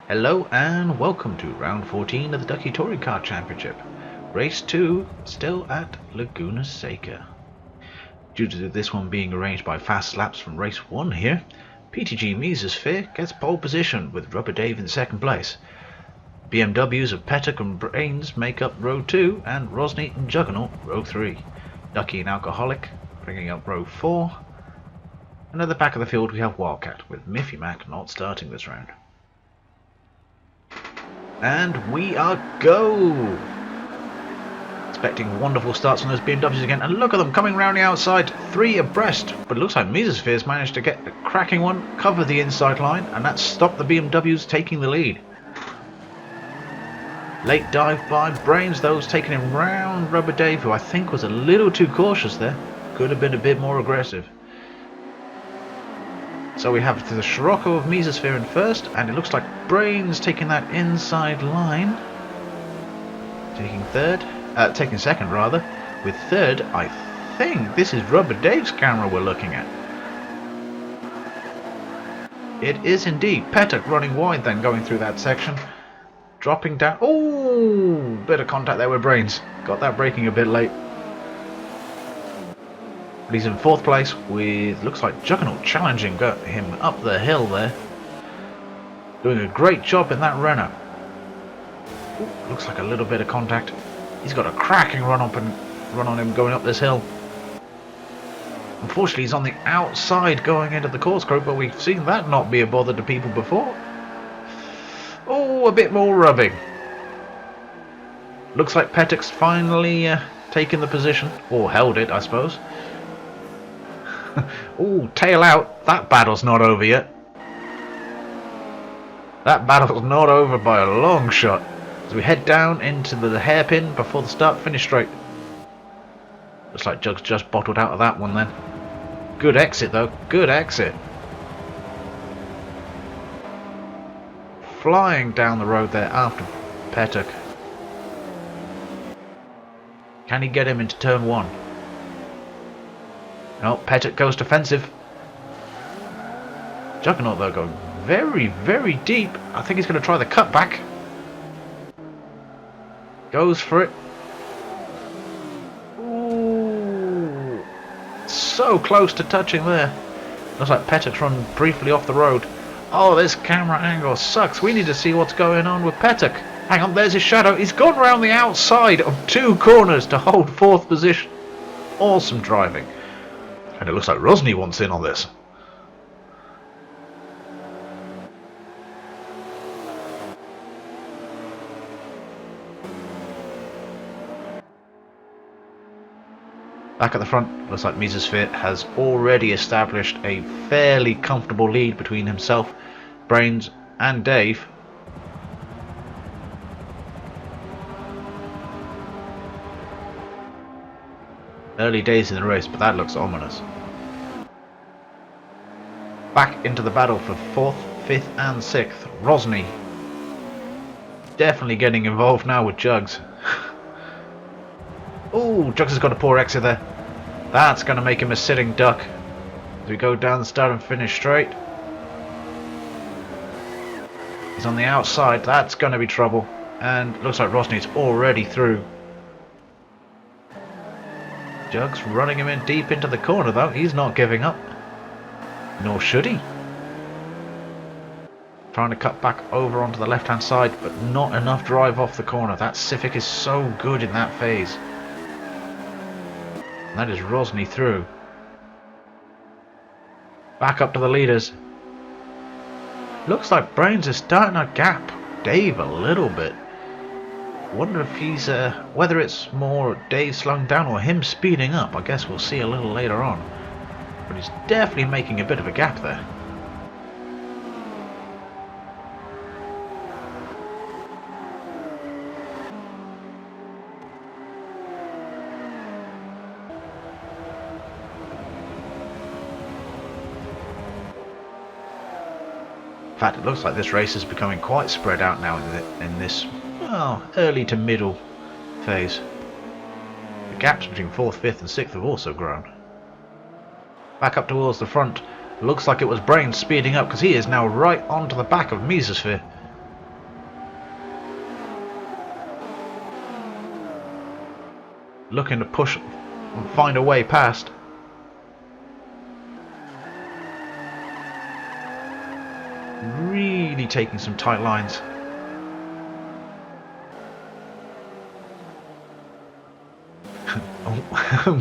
Hello and welcome to round 14 of the Ducky Touring Car Championship. Race 2 still at Laguna Seca. Due to this one being arranged by fast laps from race 1 here, PTG Mesosphere gets pole position with Rubber Dave in second place. BMWs of Pettock and Brains make up row 2 and Rosny and Juggernaut row 3. Ducky and Alcoholic bringing up row 4. And at the back of the field we have Wildcat with Miffy Mac not starting this round. And we are go! Expecting wonderful starts from those BMWs again, and look at them coming round the outside, 3 abreast, but it looks like Mesosphere's managed to get a cracking one, cover the inside line, and that stopped the BMWs taking the lead. Late dive by Brains, those taking him round Rubber Dave, who I think was a little too cautious there, could have been a bit more aggressive. So we have the Scirocco of Mesosphere in first, and it looks like Brains taking that inside line. Taking second rather. With third, I think this is Rubber Dave's camera we're looking at. It is indeed. Pettock running wide then going through that section. Dropping down. Oh, bit of contact there with Brains. Got that braking a bit late. But he's in fourth place with, looks like Juggernaut challenging him up the hill there. Doing a great job in that Renault. Ooh, looks like a little bit of contact. He's got a cracking run on him going up this hill. Unfortunately he's on the outside going into the corkscrew, but we've seen that not be a bother to people before. Oh, a bit more rubbing. Looks like Pettock's finally taken the position, or held it I suppose. Oh, tail out. That battle's not over yet. That battle's not over by a long shot. As we head down into the hairpin before the start finish straight. Looks like Jugs just bottled out of that one then. Good exit though. Good exit. Flying down the road there after Pettock. Can he get him into turn 1? No, Pettock goes defensive. Juggernaut though going very, very deep. I think he's going to try the cutback. Goes for it. Ooh, so close to touching there. Looks like Pettock's run briefly off the road. Oh, this camera angle sucks. We need to see what's going on with Pettock. Hang on, there's his shadow. He's gone around the outside of 2 corners to hold fourth position. Awesome driving. And it looks like Rosny wants in on this. Back at the front, looks like Mesosphere has already established a fairly comfortable lead between himself, Brains and Dave. Early days in the race, but that looks ominous. Back into the battle for 4th, 5th and 6th. Rosny definitely getting involved now with Jugs. Oh, Jugs has got a poor exit there. That's going to make him a sitting duck. As we go down the start and finish straight. He's on the outside. That's going to be trouble. And looks like Rosny's already through. Jugs running him in deep into the corner though. He's not giving up. Nor should he. Trying to cut back over onto the left hand side, but not enough drive off the corner. That Civic is so good in that phase. And that is Rosny through. Back up to the leaders. Looks like Brains is starting to gap Dave a little bit. Wonder if he's whether it's more Dave slowing down or him speeding up. I guess we'll see a little later on. But he's definitely making a bit of a gap there. In fact, it looks like this race is becoming quite spread out now in this early to middle phase. The gaps between 4th, 5th and 6th have also grown. Back up towards the front. Looks like it was Brains speeding up because he is now right onto the back of Mesosphere. looking to push and find a way past. Really taking some tight lines.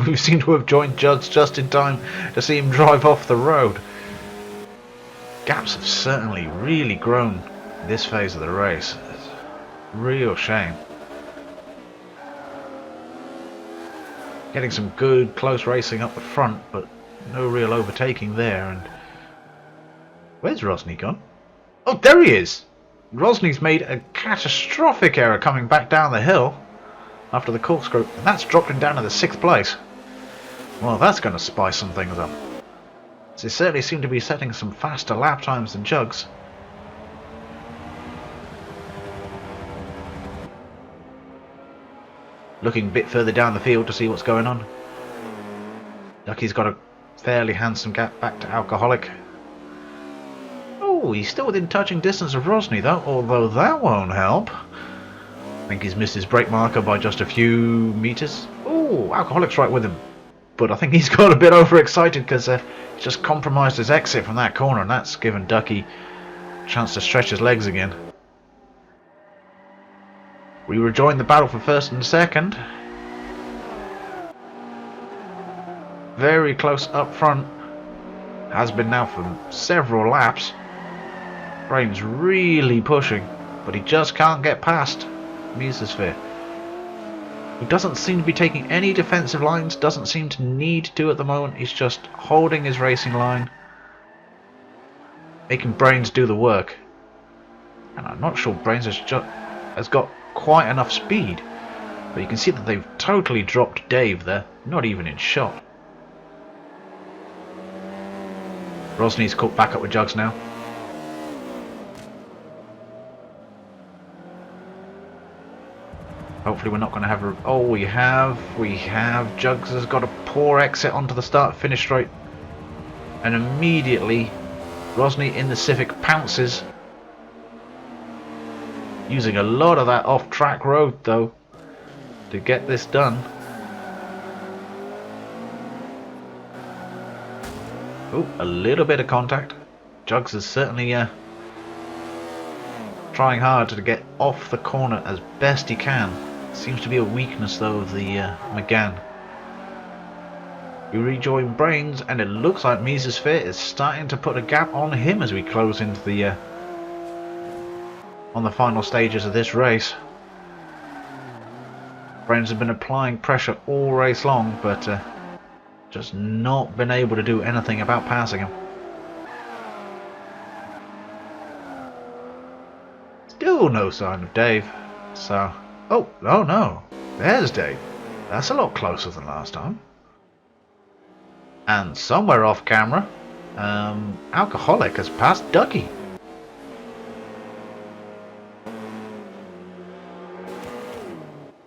We seem to have joined Jugs just in time to see him drive off the road. Gaps have certainly really grown this phase of the race. It's a real shame. Getting some good close racing up the front, but no real overtaking there. And where's Rosny gone? Oh, there he is! Rosny's made a catastrophic error coming back down the hill after the corkscrew, and that's dropped him down to the 6th place. Well, that's going to spice some things up. They certainly seem to be setting some faster lap times than Jugs. Looking a bit further down the field to see what's going on. Ducky's got a fairly handsome gap back to Alcoholic. Oh, he's still within touching distance of Rosny though, although that won't help. I think he's missed his brake marker by just a few meters. Oh, Alcoholic's right with him. But I think he's got a bit overexcited because he just compromised his exit from that corner, and that's given Ducky a chance to stretch his legs again. We rejoin the battle for first and second. Very close up front. Has been now for several laps. Brain's really pushing, but he just can't get past Mesosphere. He doesn't seem to be taking any defensive lines, doesn't seem to need to at the moment. He's just holding his racing line, making Brains do the work. And I'm not sure Brains has got quite enough speed, but you can see that they've totally dropped Dave there, not even in shot. Rosny's caught back up with Jugs now. Hopefully we're not going to have a... Oh, we have. Jugs has got a poor exit onto the start-finish straight. And immediately, Rosny in the Civic pounces. Using a lot of that off-track road, though, to get this done. Oh, a little bit of contact. Jugs is certainly trying hard to get off the corner as best he can. Seems to be a weakness though of the McGann. We rejoin Brains, and it looks like Mesosphere is starting to put a gap on him as we close into the on the final stages of this race. Brains have been applying pressure all race long, but just not been able to do anything about passing him. Still no sign of Dave. So, oh no, there's Dave. That's a lot closer than last time. And somewhere off camera, Alcoholic has passed Ducky.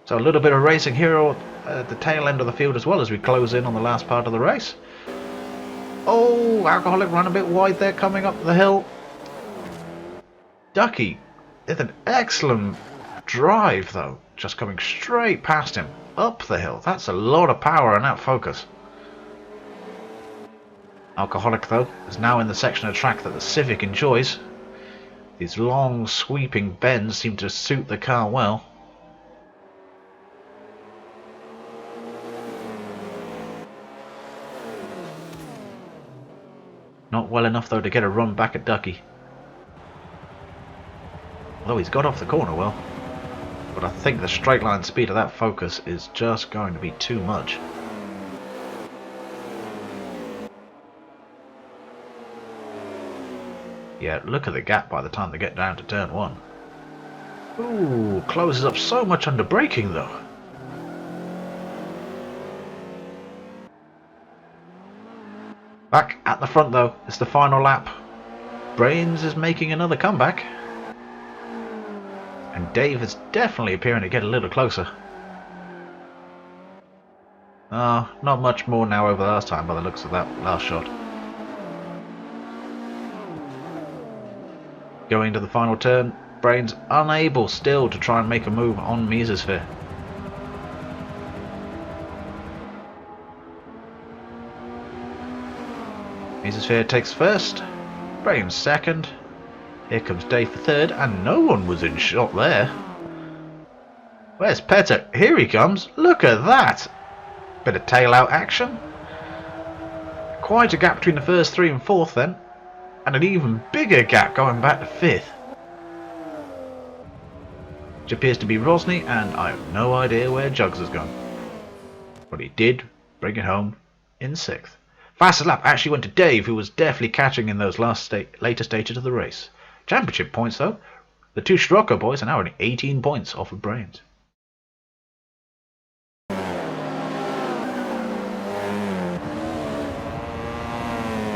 So a little bit of racing here at the tail end of the field as well as we close in on the last part of the race. Oh, Alcoholic ran a bit wide there coming up the hill. Ducky with an excellent drive though, just coming straight past him up the hill. That's a lot of power in that focus. Alcoholic though is now in the section of track that the Civic enjoys. These long sweeping bends seem to suit the car well. Not well enough though to get a run back at Ducky. Although he's got off the corner well. But I think the straight line speed of that Focus is just going to be too much. Yeah, look at the gap by the time they get down to turn 1. Ooh, closes up so much under braking though. Back at the front though, it's the final lap. Brains is making another comeback. And Dave is definitely appearing to get a little closer. Not much more now over last time by the looks of that last shot. Going to the final turn, Brains unable still to try and make a move on Mesosphere. Mesosphere takes first, Brains second. Here comes Dave for third, and no one was in shot there. Where's Petter? Here he comes. Look at that! Bit of tail out action. Quite a gap between the first three and fourth then, and an even bigger gap going back to fifth. Which appears to be Rosny, and I have no idea where Jugs has gone. But he did bring it home in sixth. Fastest lap actually went to Dave, who was definitely catching in those later stages of the race. Championship points though, the two Scirocco boys are now only 18 points off of Brains.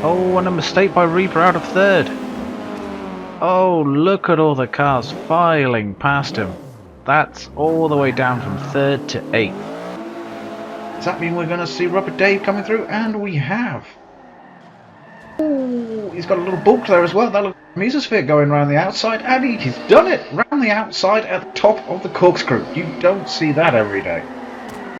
Oh, and a mistake by Reaper out of third. Oh, look at all the cars filing past him. That's all the way down from third to eighth. Does that mean we're going to see Rubber Dave coming through? And we have. Ooh, he's got a little bulk there as well. That looks like Mesosphere going around the outside, and he's done it! Round the outside at the top of the corkscrew. You don't see that every day.